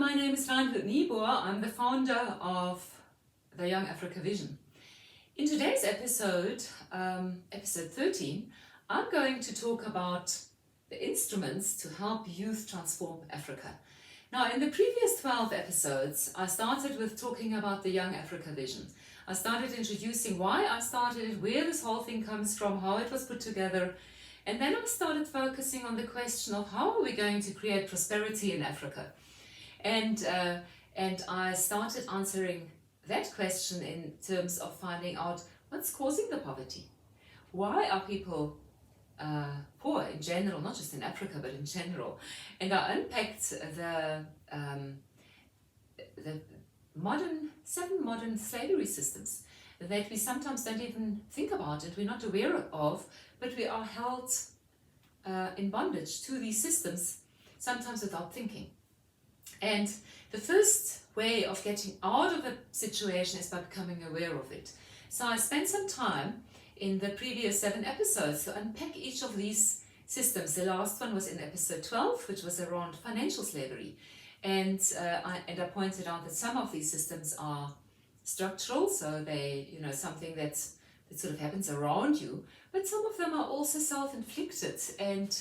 my name is Reinhild Niebuhr. I'm the founder of the Young Africa Vision. In today's episode, episode 13, I'm going to talk about the instruments to help youth transform Africa. Now, in the previous 12 episodes, I started with talking about the Young Africa Vision. I started introducing why I started it, where this whole thing comes from, how it was put together, and then I started focusing on the question of how are we going to create prosperity in Africa. And I started answering that question in terms of finding out what's causing the poverty. Why are people poor in general, not just in Africa, but in general? And I unpacked the seven modern slavery systems that we sometimes don't even think about and we're not aware of, but we are held in bondage to these systems, sometimes without thinking. And the first way of getting out of a situation is by becoming aware of it. So I spent some time in the previous 7 episodes to unpack each of these systems. The last one was in episode 12, which was around financial slavery. And I pointed out that some of these systems are structural, so they, something that sort of happens around you, but some of them are also self-inflicted, and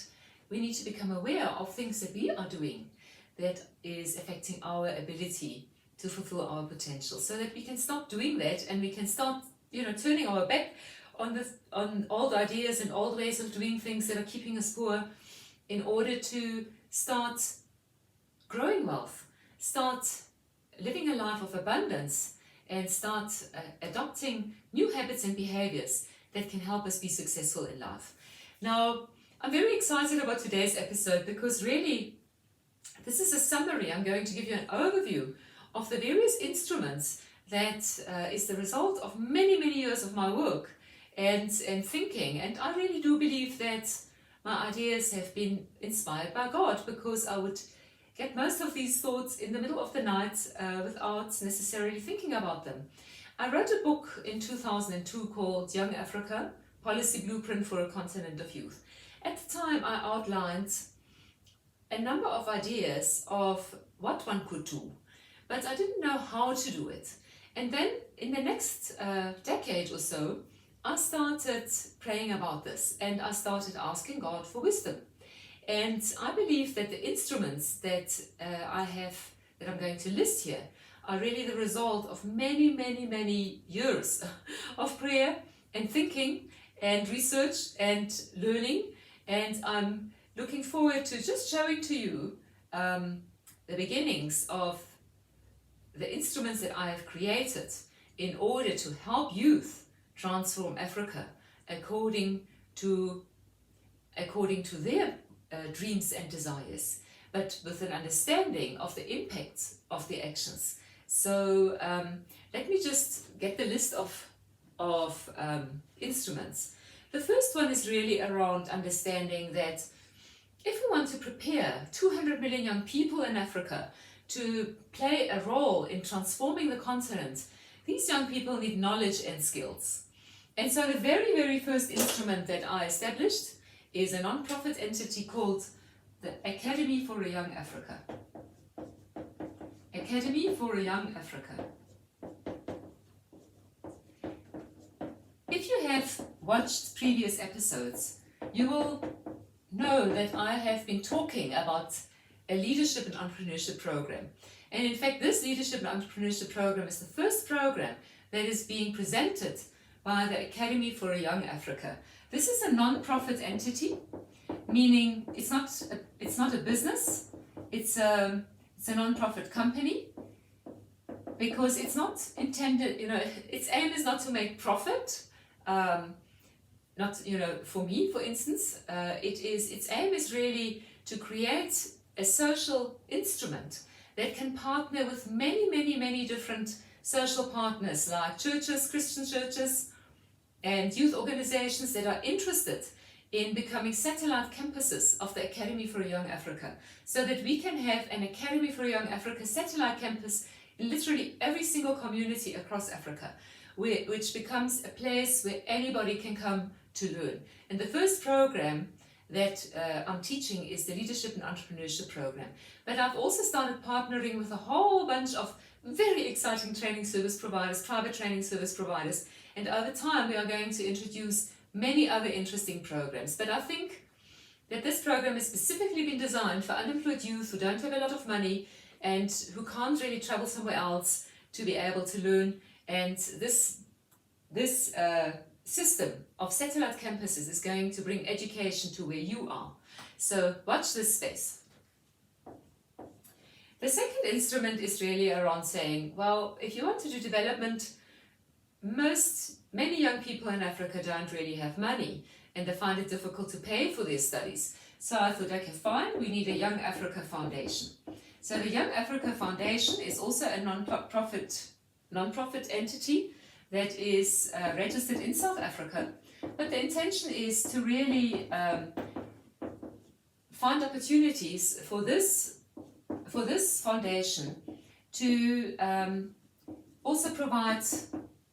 we need to become aware of things that we are doing that is affecting our ability to fulfill our potential, so that we can stop doing that and we can start, turning our back on old ideas and old ways of doing things that are keeping us poor, in order to start growing wealth, start living a life of abundance, and start adopting new habits and behaviors that can help us be successful in life. Now, I'm very excited about today's episode because really, this is a summary. I'm going to give you an overview of the various instruments that is the result of many, many years of my work and thinking. And I really do believe that my ideas have been inspired by God, because I would get most of these thoughts in the middle of the night without necessarily thinking about them. I wrote a book in 2002 called Young Africa, Policy Blueprint for a Continent of Youth. At the time, I outlined a number of ideas of what one could do, but I didn't know how to do it. And then in the next decade or so, I started praying about this, and I started asking God for wisdom. And I believe that the instruments that that I'm going to list here are really the result of many, many, many years of prayer and thinking and research and learning. And I'm looking forward to just showing to you the beginnings of the instruments that I have created in order to help youth transform Africa according to their dreams and desires, but with an understanding of the impact of the actions. So let me just get the list of instruments. The first one is really around understanding that if we want to prepare 200 million young people in Africa to play a role in transforming the continent, these young people need knowledge and skills. And so the very, very first instrument that I established is a non-profit entity called the Academy for a Young Africa. Academy for a Young Africa. If you have watched previous episodes, you will know that I have been talking about a leadership and entrepreneurship program. And in fact, this leadership and entrepreneurship program is the first program that is being presented by the Academy for a Young Africa. This is a non-profit entity, meaning it's not a business, it's a non-profit company, because it's not intended, its aim is not to make profit, for me, for instance, its aim is really to create a social instrument that can partner with many, many, many different social partners like churches, Christian churches, and youth organizations that are interested in becoming satellite campuses of the Academy for a Young Africa, so that we can have an Academy for a Young Africa satellite campus in literally every single community across Africa, which becomes a place where anybody can come to learn. And the first program that I'm teaching is the Leadership and Entrepreneurship Program. But I've also started partnering with a whole bunch of very exciting training service providers, private training service providers, and over time we are going to introduce many other interesting programs. But I think that this program has specifically been designed for unemployed youth who don't have a lot of money and who can't really travel somewhere else to be able to learn. And this system of satellite campuses is going to bring education to where you are. So watch this space. The second instrument is really around saying, well, if you want to do development, many young people in Africa don't really have money and they find it difficult to pay for their studies. So I thought, okay, fine, we need a Young Africa Foundation. So the Young Africa Foundation is also a non-profit entity that is registered in South Africa, but the intention is to really find opportunities for this foundation to also provide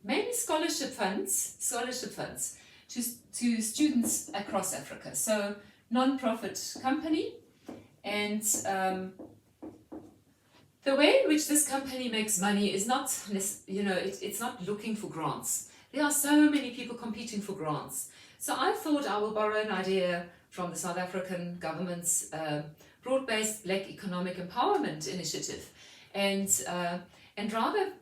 mainly scholarship funds to students across Africa. So non-profit company, and the way in which this company makes money is not, it's not looking for grants. There are so many people competing for grants. So I thought I will borrow an idea from the South African government's broad-based Black Economic Empowerment Initiative, and rather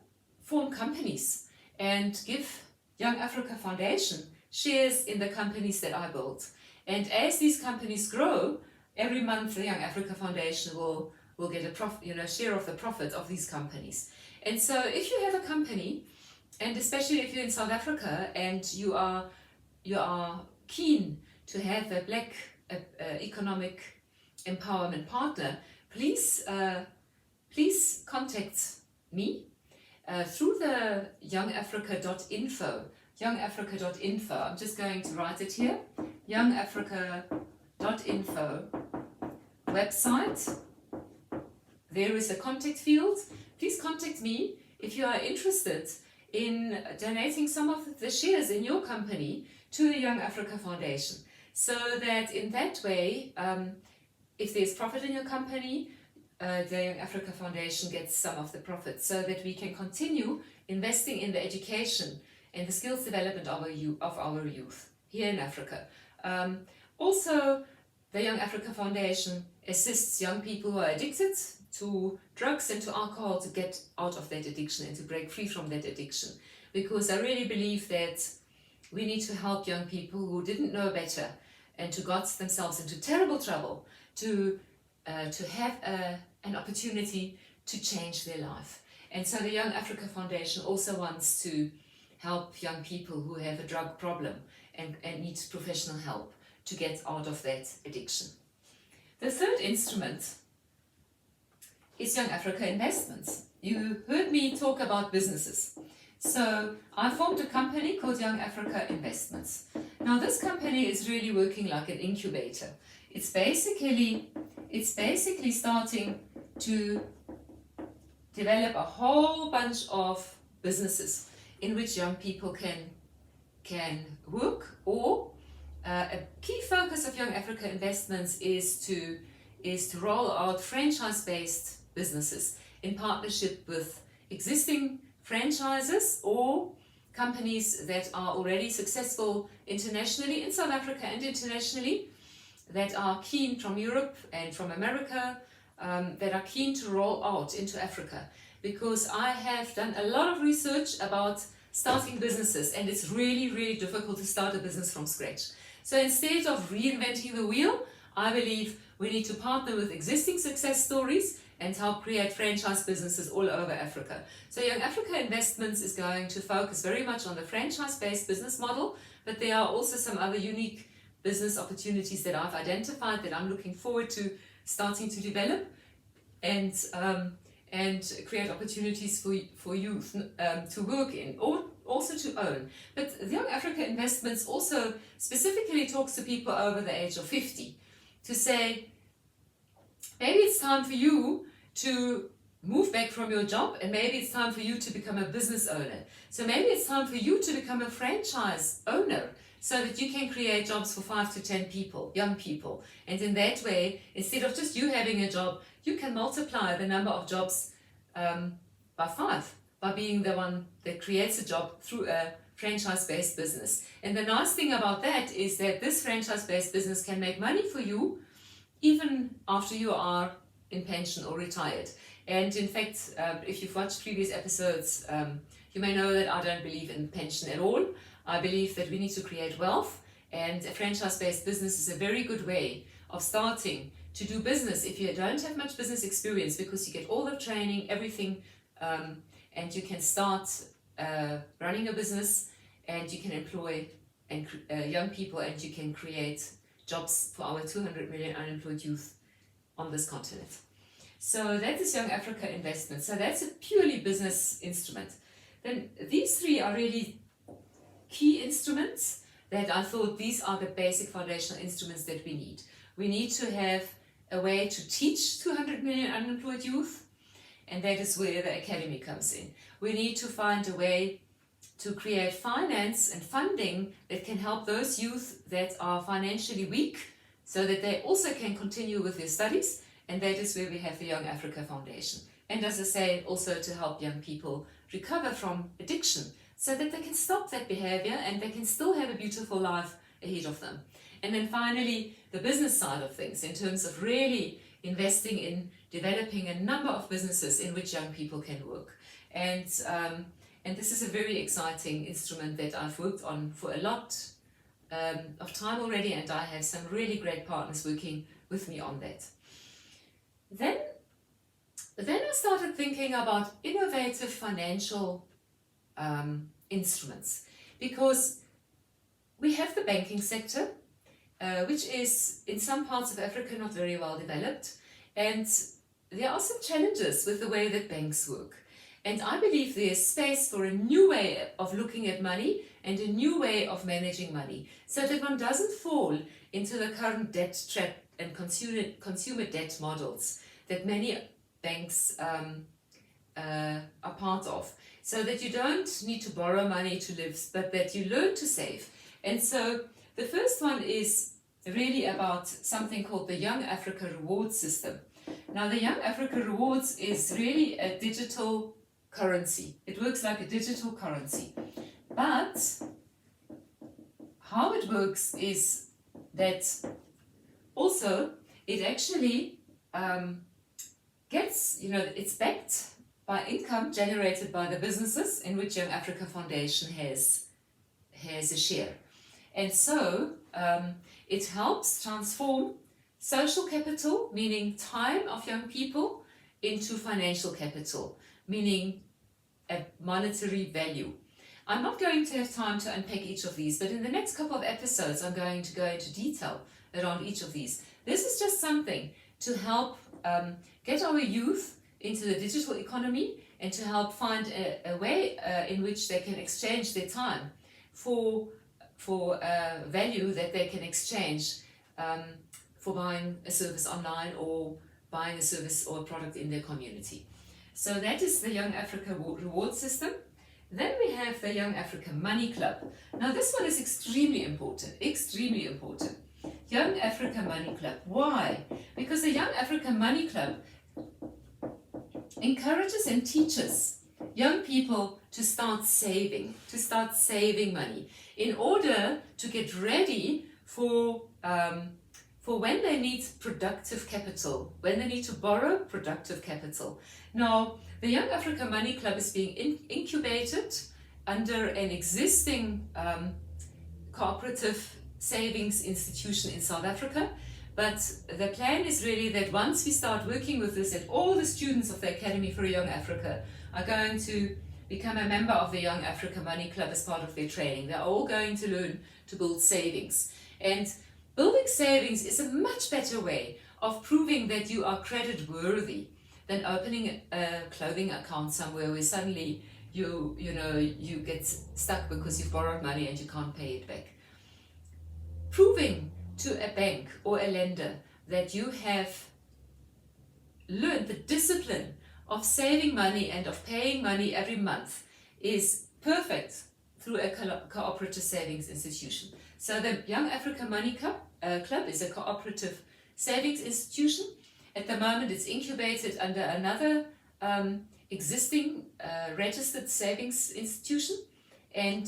form companies and give Young Africa Foundation shares in the companies that I built. And as these companies grow, every month the Young Africa Foundation will get a share of the profit of these companies. And so if you have a company, and especially if you're in South Africa and you are keen to have a Black economic empowerment partner, please contact me through the youngafrica.info. youngafrica.info. I'm just going to write it here. youngafrica.info website. There is a contact field. Please contact me if you are interested in donating some of the shares in your company to the Young Africa Foundation, so that in that way, if there's profit in your company, the Young Africa Foundation gets some of the profit, so that we can continue investing in the education and the skills development of our youth here in Africa. Also, the Young Africa Foundation assists young people who are addicted to drugs and to alcohol to get out of that addiction and to break free from that addiction. Because I really believe that we need to help young people who didn't know better and who got themselves into terrible trouble to have an opportunity to change their life. And so the Young Africa Foundation also wants to help young people who have a drug problem and need professional help to get out of that addiction. The third instrument is Young Africa Investments. You heard me talk about businesses. So I formed a company called Young Africa Investments. Now this company is really working like an incubator. It's basically starting to develop a whole bunch of businesses in which young people can work, or a key focus of Young Africa Investments is to roll out franchise-based businesses in partnership with existing franchises or companies that are already successful internationally in South Africa and internationally, that are keen from Europe and from America, that are keen to roll out into Africa. Because I have done a lot of research about starting businesses, and it's really, really difficult to start a business from scratch. So instead of reinventing the wheel, I believe we need to partner with existing success stories and help create franchise businesses all over Africa. So Young Africa Investments is going to focus very much on the franchise-based business model, but there are also some other unique business opportunities that I've identified that I'm looking forward to starting to develop and create opportunities for youth to work in, or also to own. But the Young Africa Investments also specifically talks to people over the age of 50 to say, maybe it's time for you to move back from your job, and maybe it's time for you to become a business owner. So maybe it's time for you to become a franchise owner, so that you can create jobs for 5 to 10 people, young people. And in that way, instead of just you having a job, you can multiply the number of jobs by 5 by being the one that creates a job through a franchise-based business. And the nice thing about that is that this franchise-based business can make money for you even after you are in pension or retired. And in fact, if you've watched previous episodes, you may know that I don't believe in pension at all. I believe that we need to create wealth, and a franchise-based business is a very good way of starting to do business if you don't have much business experience, because you get all the training, everything, and you can start running a business, and you can employ young people, and you can create jobs for our 200 million unemployed youth on this continent. So that is Young Africa Investment. So that's a purely business instrument. Then these 3 are really key instruments that I thought these are the basic foundational instruments that we need. We need to have a way to teach 200 million unemployed youth, and that is where the academy comes in. We need to find a way to create finance and funding that can help those youth that are financially weak so that they also can continue with their studies, and that is where we have the Young Africa Foundation. And as I say, also to help young people recover from addiction so that they can stop that behavior and they can still have a beautiful life ahead of them. And then finally, the business side of things in terms of really investing in developing a number of businesses in which young people can work. And this is a very exciting instrument that I've worked on for a lot of time already, and I have some really great partners working with me on that. Then I started thinking about innovative financial instruments, because we have the banking sector, which is in some parts of Africa not very well developed, and there are some challenges with the way that banks work. And I believe there's space for a new way of looking at money and a new way of managing money, so that one doesn't fall into the current debt trap and consumer debt models that many banks are part of, so that you don't need to borrow money to live, but that you learn to save. And so the first one is really about something called the Young Africa Rewards system. Now, the Young Africa Rewards is really a digital currency. It works like a digital currency. But how it works is that also it actually it's backed by income generated by the businesses in which Young Africa Foundation has a share. And so it helps transform social capital, meaning time of young people, into financial capital, meaning a monetary value. I'm not going to have time to unpack each of these, but in the next couple of episodes I'm going to go into detail around each of these. This is just something to help get our youth into the digital economy and to help find a way in which they can exchange their time for value that they can exchange for buying a service online or buying a service or a product in their community. So that is the Young Africa reward system. Then we have the Young Africa Money Club. Now this one is extremely important, extremely important. Young Africa Money Club. Why? Because the Young Africa Money Club encourages and teaches young people to start saving money in order to get ready for when they need productive capital, when they need to borrow productive capital. Now, the Young Africa Money Club is being incubated under an existing cooperative savings institution in South Africa. But the plan is really that once we start working with this, that all the students of the Academy for Young Africa are going to become a member of the Young Africa Money Club as part of their training. They're all going to learn to build savings. And building savings is a much better way of proving that you are credit worthy than opening a clothing account somewhere where suddenly you get stuck because you've borrowed money and you can't pay it back. Proving to a bank or a lender that you have learned the discipline of saving money and of paying money every month is perfect through a cooperative savings institution. So the Young Africa Money Club is a cooperative savings institution. At the moment it's incubated under another existing registered savings institution, and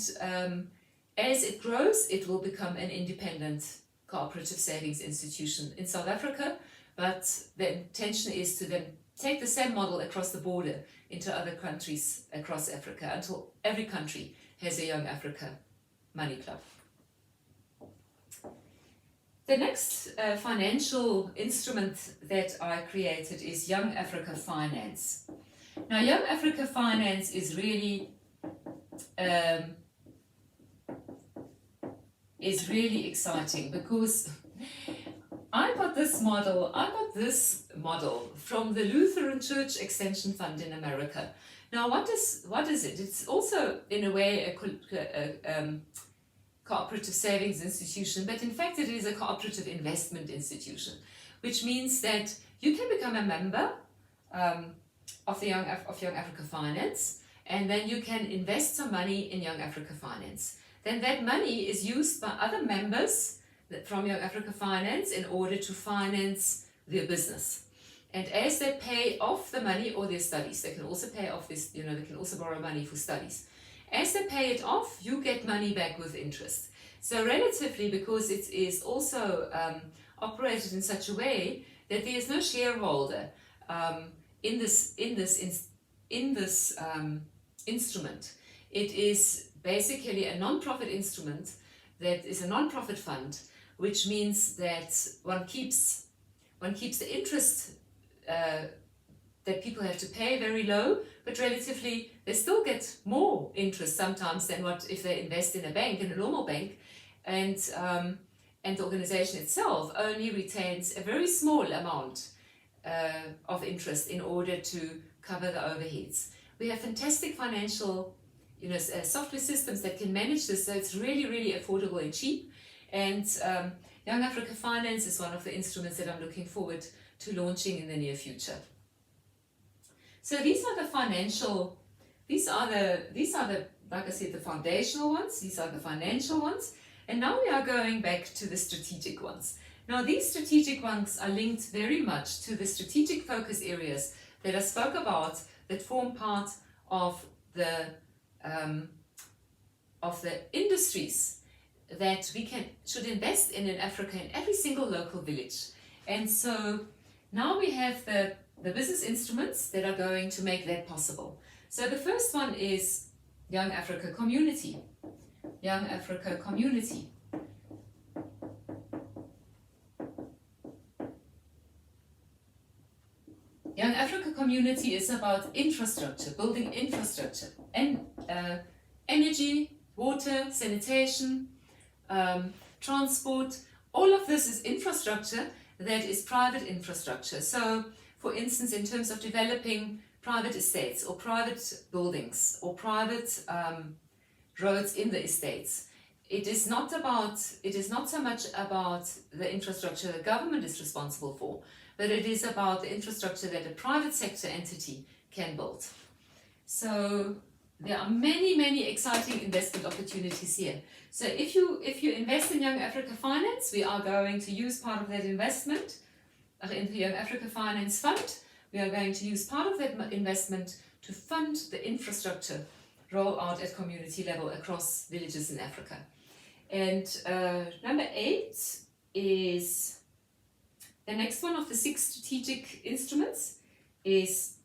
as it grows it will become an independent cooperative savings institution in South Africa, but the intention is to then take the same model across the border into other countries across Africa until every country has a Young Africa Money Club. The next financial instrument that I created is Young Africa Finance. Now, Young Africa Finance is really exciting because I got this model from the Lutheran Church Extension Fund in America. Now, what is it? It's also in a way a cooperative savings institution, but in fact it is a cooperative investment institution, which means that you can become a member of Young Africa Finance, and then you can invest some money in Young Africa Finance. Then that money is used by other members from Young Africa Finance in order to finance their business. And as they pay off the money or their studies, they can also pay off this, they can also borrow money for studies. As they pay it off, you get money back with interest. So relatively, because it is also operated in such a way that there is no shareholder in this instrument. It is basically a non-profit instrument that is a non-profit fund, which means that one keeps the interest that people have to pay very low, but relatively they still get more interest sometimes than what if they invest in a bank, in a normal bank, and the organization itself only retains a very small amount of interest in order to cover the overheads. We have fantastic financial software systems that can manage this, so it's really, really affordable and cheap. And Young Africa Finance is one of the instruments that I'm looking forward to launching in the near future. So these are the like I said, the foundational ones. These are the financial ones. And now we are going back to the strategic ones. Now these strategic ones are linked very much to the strategic focus areas that I spoke about, that form part of the industries that we should invest in Africa, in every single local village. And so now we have the business instruments that are going to make that possible. So the first one is Young Africa Community. Young Africa Community. Young Africa Community is about infrastructure, building infrastructure, and energy, water, sanitation, transport. All of this is infrastructure that is private infrastructure. So, for instance, in terms of developing private estates or private buildings or private roads in the estates, it is not so much about the infrastructure the government is responsible for, but it is about the infrastructure that a private sector entity can build. So there are many, many exciting investment opportunities here. So if you invest in Young Africa Finance, we are going to use part of that investment in the Young Africa Finance Fund. We are going to use part of that investment to fund the infrastructure rollout at community level across villages in Africa. And number 8 is the next one of the 6 strategic instruments is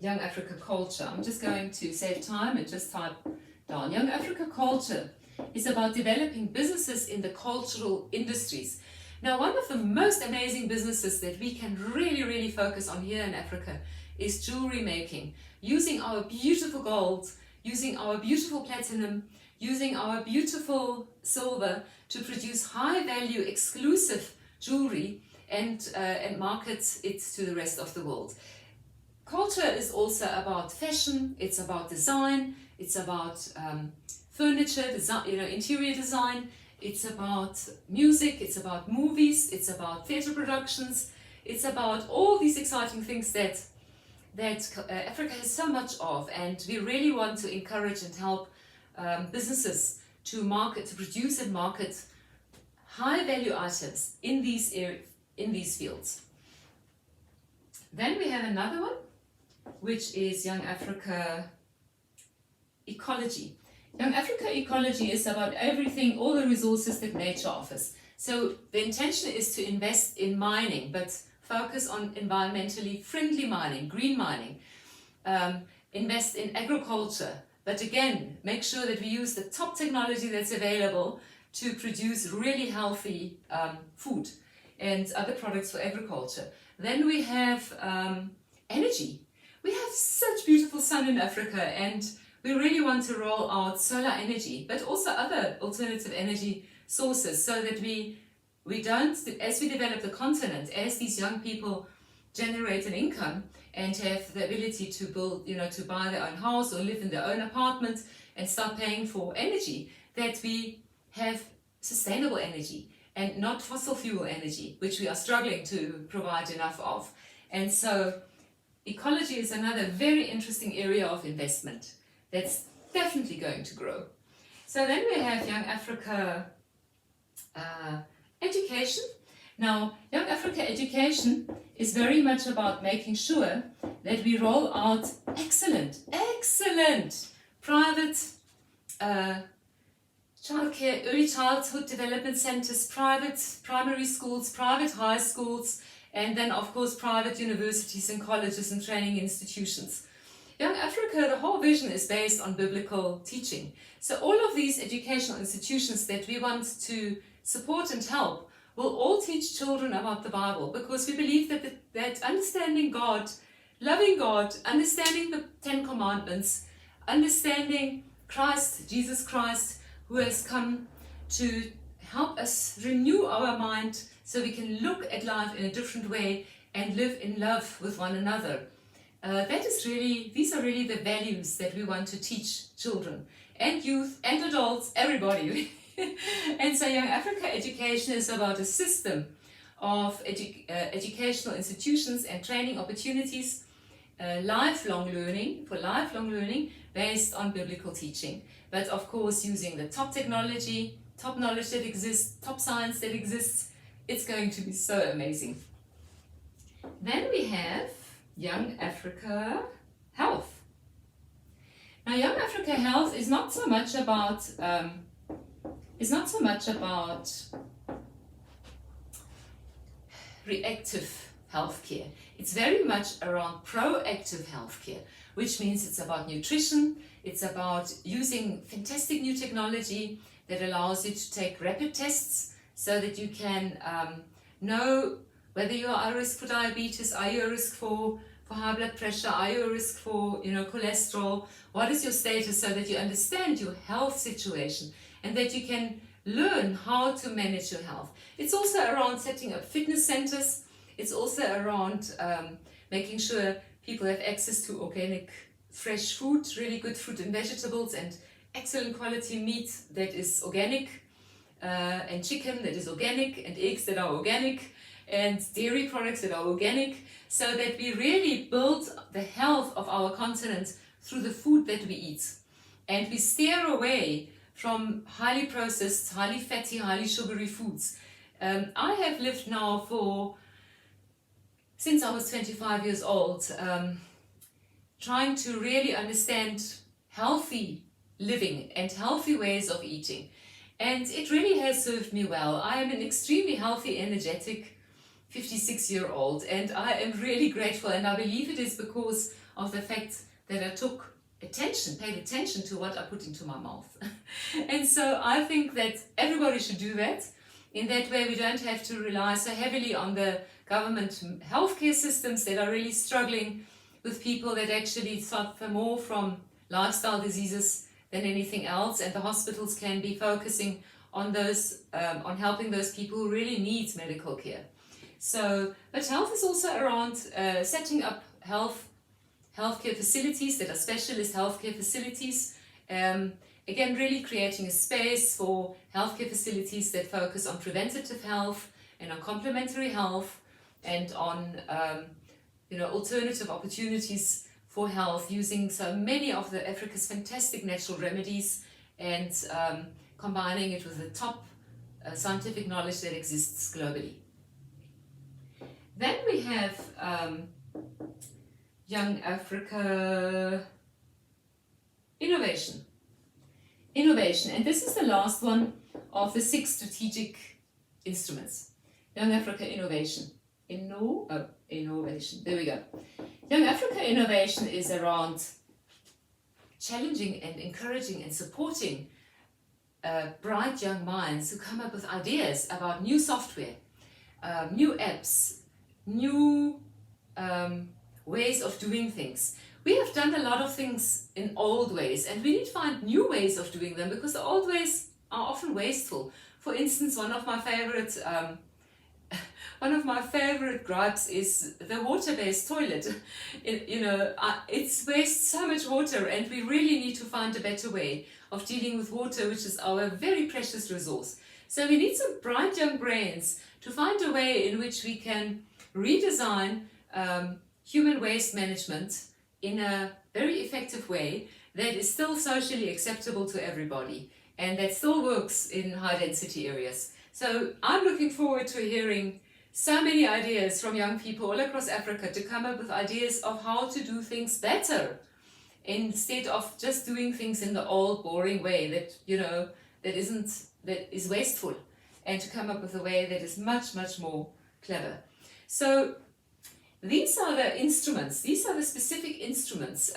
Young Africa Culture. I'm just going to save time and just type down. Young Africa Culture is about developing businesses in the cultural industries. Now, one of the most amazing businesses that we can really, really focus on here in Africa is jewelry making, using our beautiful gold, using our beautiful platinum, using our beautiful silver to produce high-value, exclusive jewelry and market it to the rest of the world. Culture is also about fashion, it's about design, it's about furniture, design, interior design, it's about music, it's about movies, it's about theatre productions, it's about all these exciting things that that Africa has so much of, and we really want to encourage and help businesses to produce and market high value items in these fields. Then we have another one, which is Young Africa Ecology. Young Africa Ecology is about everything, all the resources that nature offers. So the intention is to invest in mining, but focus on environmentally friendly mining, green mining. Invest in agriculture, but again, make sure that we use the top technology that's available to produce really healthy food and other products for agriculture. Then we have energy. We have such beautiful sun in Africa, and we really want to roll out solar energy, but also other alternative energy sources, so that we don't, as we develop the continent, as these young people generate an income and have the ability to build, to buy their own house or live in their own apartment and start paying for energy, that we have sustainable energy and not fossil fuel energy, which we are struggling to provide enough of. And so ecology is another very interesting area of investment that's definitely going to grow. So then we have Young Africa Education. Now, Young Africa Education is very much about making sure that we roll out excellent private childcare, early childhood development centers, private primary schools, private high schools, and then of course private universities and colleges and training institutions. Young Africa, the whole vision is based on biblical teaching. So all of these educational institutions that we want to support and help will all teach children about the Bible, because we believe that understanding God, loving God, understanding the Ten Commandments, understanding Christ, Jesus Christ, who has come to help us renew our mind so we can look at life in a different way and live in love with one another. These are really the values that we want to teach children and youth and adults, everybody. And so Young Africa Education is about a system of educational institutions and training opportunities, lifelong learning based on biblical teaching. But of course, using the top technology, top knowledge that exists, top science that exists, it's going to be so amazing. Then we have Young Africa Health. Now, Young Africa Health is not so much about reactive healthcare. It's very much around proactive healthcare, which means it's about nutrition. It's about using fantastic new technology that allows you to take rapid tests so that you can know whether you are at risk for diabetes, are you at risk for high blood pressure, are you at risk for cholesterol, what is your status, so that you understand your health situation and that you can learn how to manage your health. It's also around setting up fitness centers. It's also around making sure people have access to organic, fresh food, really good fruit and vegetables, and excellent quality meat that is organic, and chicken that is organic, and eggs that are organic, and dairy products that are organic, so that we really build the health of our continent through the food that we eat. And we steer away from highly processed, highly fatty, highly sugary foods. I have lived now since I was 25 years old, trying to really understand healthy living and healthy ways of eating. And it really has served me well. I am an extremely healthy, energetic 56-year-old, and I am really grateful, and I believe it is because of the fact that I paid attention to what I put into my mouth. And so I think that everybody should do that. In that way, we don't have to rely so heavily on the government healthcare systems that are really struggling with people that actually suffer more from lifestyle diseases than anything else, and the hospitals can be focusing on those, on helping those people who really need medical care. So, but health is also around setting up healthcare facilities that are specialist healthcare facilities. Again, really creating a space for healthcare facilities that focus on preventative health and on complementary health and on alternative opportunities for health using so many of Africa's fantastic natural remedies and combining it with the top scientific knowledge that exists globally. Then we have Young Africa Innovation. And this is the last one of the 6 strategic instruments. Young Africa Innovation. Innovation. There we go. Young Africa Innovation is around challenging and encouraging and supporting bright young minds who come up with ideas about new software, new apps, new ways of doing things. We have done a lot of things in old ways, and we need to find new ways of doing them because the old ways are often wasteful. For instance, one of my favorite gripes is the water-based toilet. It wastes so much water, and we really need to find a better way of dealing with water, which is our very precious resource. So we need some bright young brains to find a way in which we can redesign human waste management in a very effective way that is still socially acceptable to everybody and that still works in high density areas. So I'm looking forward to hearing so many ideas from young people all across Africa to come up with ideas of how to do things better instead of just doing things in the old boring way that is wasteful, and to come up with a way that is much, much more clever. So these are the instruments, these are the specific instruments.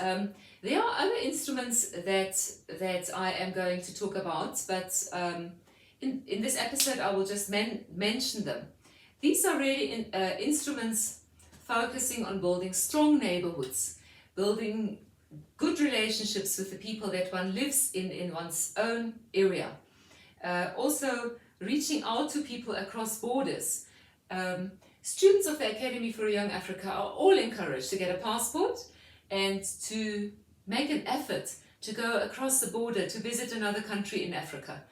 There are other instruments that I am going to talk about, but in this episode I will just mention them. These are really instruments focusing on building strong neighborhoods, building good relationships with the people that one lives in one's own area. Also reaching out to people across borders. Students of the Academy for a Young Africa are all encouraged to get a passport and to make an effort to go across the border to visit another country in Africa.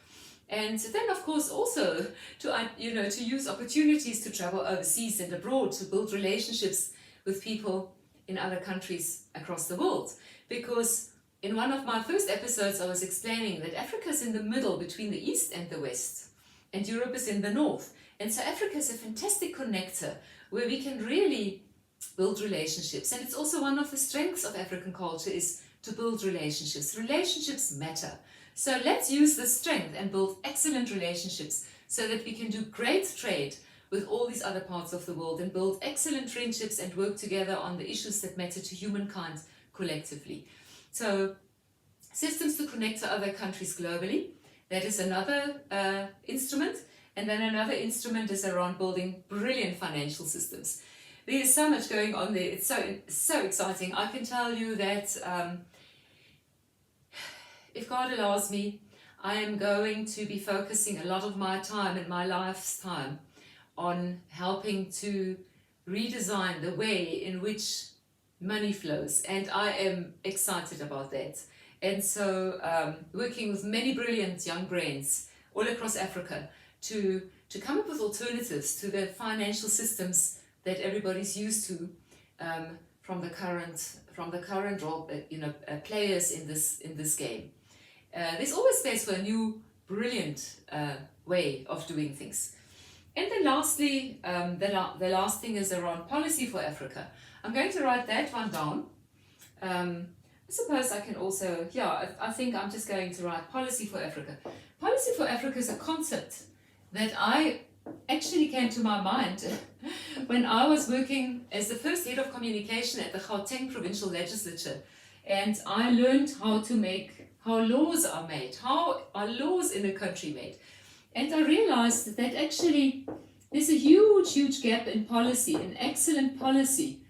And then, of course, also to use opportunities to travel overseas and abroad to build relationships with people in other countries across the world. Because in one of my first episodes, I was explaining that Africa is in the middle between the East and the West, and Europe is in the North. And so Africa is a fantastic connector where we can really build relationships. And it's also one of the strengths of African culture is to build relationships. Relationships matter. So let's use this strength and build excellent relationships so that we can do great trade with all these other parts of the world and build excellent friendships and work together on the issues that matter to humankind collectively. So systems to connect to other countries globally, that is another instrument. And then another instrument is around building brilliant financial systems. There is so much going on there. It's so exciting. I can tell you that if God allows me, I am going to be focusing a lot of my time and my life's time on helping to redesign the way in which money flows. And I am excited about that. And so working with many brilliant young brains all across Africa to come up with alternatives to the financial systems that everybody's used to from the current role, players in this game. There's always space for a new, brilliant way of doing things. And then lastly, the last thing is around policy for Africa. I'm going to write that one down. I suppose I can also, I think I'm just going to write policy for Africa. Policy for Africa is a concept that I actually came to my mind when I was working as the first head of communication at the Gauteng Provincial Legislature, and I learned how laws are made, how are laws in a country made. And I realized that actually there's a huge gap in policy, in excellent policy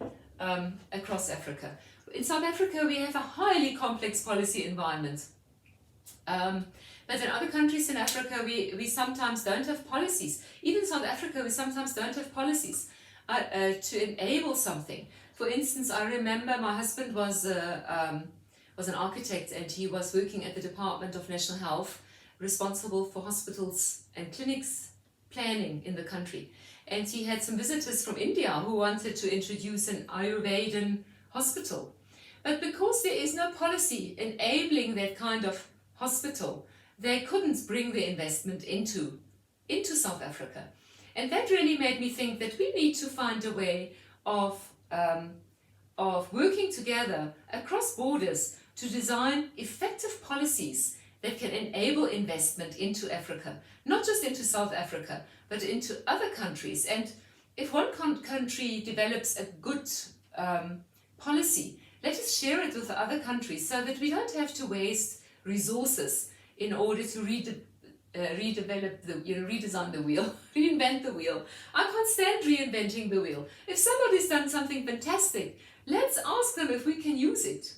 across Africa. In South Africa, we have a highly complex policy environment. But in other countries in Africa, we sometimes don't have policies. Even in South Africa, we sometimes don't have policies to enable something. For instance, I remember my husband was an architect, and he was working at the Department of National Health, responsible for hospitals and clinics, planning in the country. And he had some visitors from India who wanted to introduce an Ayurvedan hospital. But because there is no policy enabling that kind of hospital, they couldn't bring the investment into South Africa. And that really made me think that we need to find a way of working together across borders to design effective policies that can enable investment into Africa, not just into South Africa, but into other countries. And if one country develops a good policy, let us share it with the other countries so that we don't have to waste resources in order to redevelop redesign the wheel, reinvent the wheel. I can't stand reinventing the wheel. If somebody's done something fantastic, let's ask them if we can use it.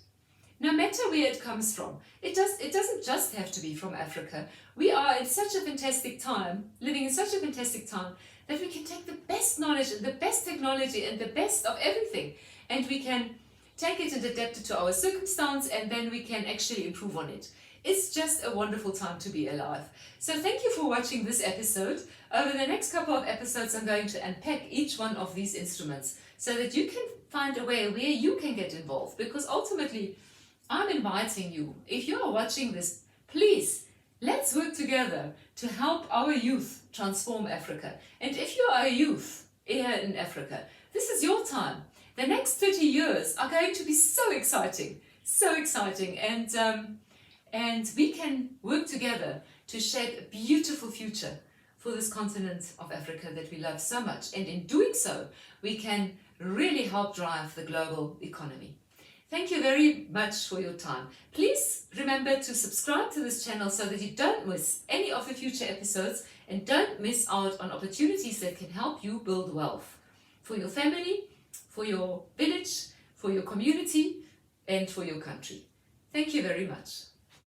No matter where it comes from. It doesn't just have to be from Africa. We are in such a fantastic time, living in such a fantastic time, that we can take the best knowledge and the best technology and the best of everything, and we can take it and adapt it to our circumstance, and then we can actually improve on it. It's just a wonderful time to be alive. So thank you for watching this episode. Over the next couple of episodes, I'm going to unpack each one of these instruments so that you can find a way where you can get involved, because ultimately, I'm inviting you, if you are watching this, please, let's work together to help our youth transform Africa. And if you are a youth here in Africa, this is your time. The next 30 years are going to be so exciting, and we can work together to shape a beautiful future for this continent of Africa that we love so much. And in doing so, we can really help drive the global economy. Thank you very much for your time. Please remember to subscribe to this channel so that you don't miss any of the future episodes and don't miss out on opportunities that can help you build wealth for your family, for your village, for your community, and for your country. Thank you very much.